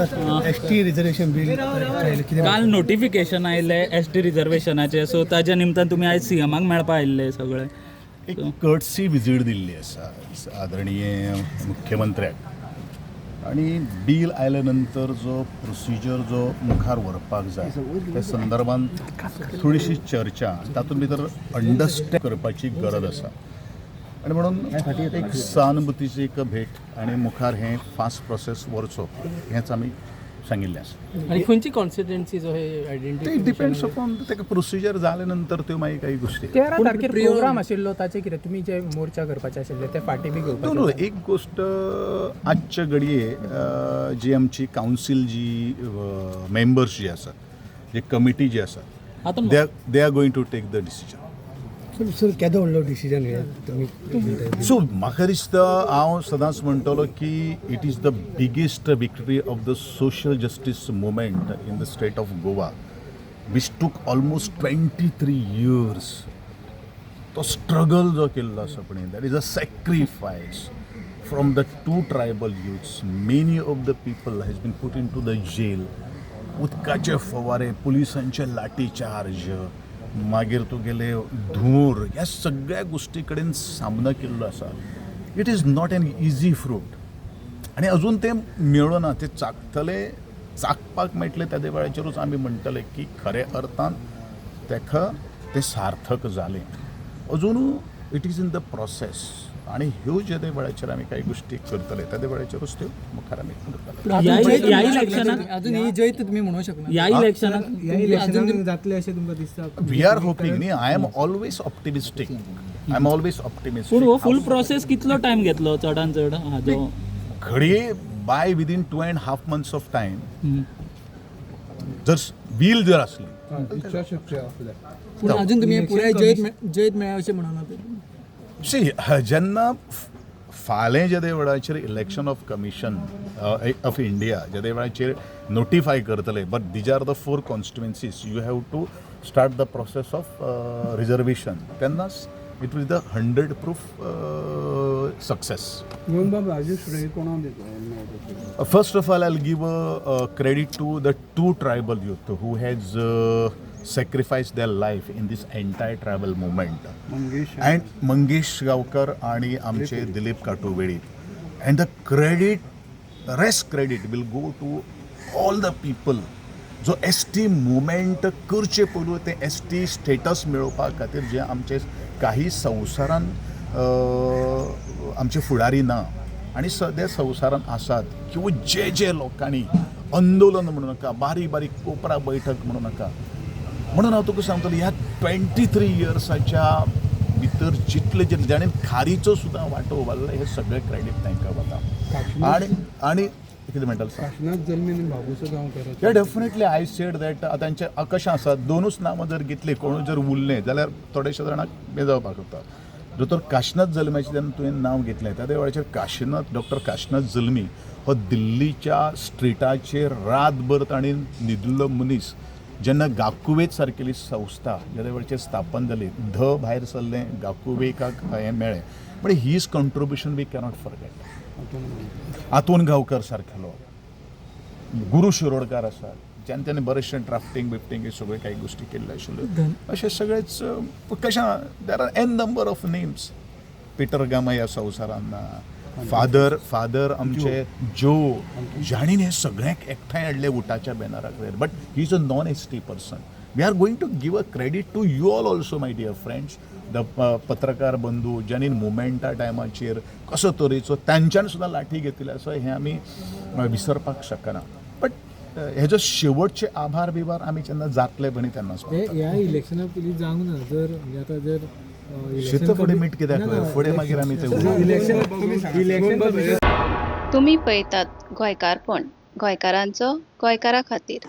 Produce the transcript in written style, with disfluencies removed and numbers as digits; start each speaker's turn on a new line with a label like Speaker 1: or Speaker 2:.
Speaker 1: ST reservation bill
Speaker 2: काल notification आयले ST रिजर्वेशनाचे, so ताज्या निमतान तुम्ही आज CMाक मेळपा आयिल्ले सगळे.
Speaker 3: एक कर्टसी विजीट दिल्ली आसा आदरणीय मुख्यमंत्र्याक, आणि बिल आयल्या नंतर जो प्रोसिजर जो मुखार व्हरपाक जाय त्या संदर्भान थोडीशी चर्चा तातूंत भितर अंडरस्टँड करपाची गरज आसा, आणि म्हणून एक सहानुभुतीची एक भेट आणि मुखार हे फास्ट प्रोसेस व्हरचो हेंच आमी सांगिल्लें आसा.
Speaker 4: आणि खंयची कॉन्सिक्वन्सीज हे आयडेंटिटी
Speaker 3: ते डिपेंड्स अपॉन तेका प्रोसिजर जाले नंतर त्यो मागीर काही गोष्टी
Speaker 4: 13 तारखेर प्रोग्राम आशिल्लो ताचे कितें तुमी जे मोर्चा करपाचे आशिल्ले ते फाटी बी घेवपाचे.
Speaker 3: नो एक गोष्ट आजच्या घडये जी आमची कावन्सील जी मेंबर्स जी आसा, जे कमिटी जी आसा, they are going to take the decision.
Speaker 1: Sir केदो व्हडलो डिसिजन हे तुमी
Speaker 3: सो म्हाका दिसता हांव सदांच म्हणटलो की it is the biggest victory of the social justice movement in the state of Goa, which took almost 23 years. तो स्ट्रगल जो केल्लो आसा पळय, that is a sacrifice from the 2 tribal youths. Many of the people has been put into the jail. उदकाचे फवारे, पुलिसांचे लाठीचार्ज, मागीर तुगेले धूर, ह्या सगळ्या गोष्टी कडेन सामनो केल्लो आसा. It is not an easy fruit, आनी अजून ते मेळना. ते चाखपाक मेळटले त्या वेळाचेरूच आमी म्हणटले की खरे अर्थान तेका ते सार्थक जालें. अजून it is in the process, आणि ह्यो जे वेळाचेर आमी काही गोष्टी करतले त्या वेळाचेरूच त्यो मुखार आमी करतले.
Speaker 2: या इलेक्शनाक
Speaker 4: अजून ही जैत तुम्ही म्हणू शकना.
Speaker 2: या इलेक्शनाक
Speaker 1: जातले अशें तुमकां दिसता?
Speaker 3: वी आर होपिंग न्ही. I am always optimistic. I am always optimistic.
Speaker 2: पूण हो फूल प्रोसेस कितलो टायम घेतलो चडान चड हाजो?
Speaker 3: घडये by within 2.5 months of time जर व्हील जर असली.
Speaker 4: पूण अजून तुम्ही पुराय जैत मेळ्या अशें म्हणना.
Speaker 3: सी जेन्ना फाल्यां जे वेळाचेर election of commission of India जे वेळाचेर नोटिफाय करतले, but these are the 4 constituencies, you have to start the process of reservation. तेन्नाच it will the 100% success. First of all, I'll give a credit to the 2 tribal youth who has sacrificed their life in this entire tribal movement. Mangesh Gavkar आणि आमचे Dilip काटोवेळी. And the rest credit will go to all the people जो ST movement करचे पयलू ते ST status मेळोवपा खातीर जे आमचे काही संवसारान आमचे फुडारी ना आणि सद्या संवसारान आसात, किंवा जे लोकांनी आंदोलन म्हणू नाका, बारीक बारीक कोपरा बैठक म्हणू नाका, म्हणून हांव तुका सांगतलो ह्या 23 yearsच्या भितर जितले जे जाणें खारीचो सुद्दां वांटो उबारला, हे सगळे क्रेडीट तांकां वता. आणि कितें म्हणटालो sir, definitely I said that तांचे कशें आसा, 2च नांवां जर घेतली, कोण जर उरलें जाल्यार थोडेशे जाणांक बेजावपाक जाता. दोतोर काशीनाथ जल्म्याचें जेन्ना तुवें नांव घेतलें त्या वेळाचेर डॉक्टर काशीनाथ जल्मी हो दिल्लीच्या स्ट्रिटाचेर रातभर ताणें न्हिदिल्लो मनीस. जेन्ना गाकुवेत सारकेली संस्था ज्या वेळाचेर स्थापन जाली, भायर सरलें, गाकुवेकाक हें मेळ्ळें, म्हणजे his contribution we cannot forget. आतून गांवकर सारकेलो, गुरू शिरोडकार आसा, ज्यान त्याने बरेचशे ड्राफ्टिंग हे सगळे काही गोष्टी केल्ले आशिल्ल्यो. अशें सगळेच कशें there are n number of names. Peter Gama ह्या संवसारान, फादर आमचे जो जाणीन हे सगळ्यांक एकठांय हाडले उटाच्या बॅनराक वयर. But he is a non ST person. We are going to give a credit to you also my dear friends, the पत्रकार बंधू ज्यांनी मुवमेंटा टायमाचेर कसो तरेचो तांच्यान सुद्दां लाठी घेतिल्ले आसा, हें आमी विसरपाक शकना. बट हेजो शेवटचे आभार बिभार आमी जेन्ना जातले बनी तेन्नाच
Speaker 1: ह्या इलेक्शना पयलीं जावंक ना. जर
Speaker 3: शेत फुडें मीठ कित्याक फुडें मागीर आमी ते
Speaker 5: तुम्ही पळयतात गोंयकारपण, गोंयकारांचो गोंयकारा खातीर.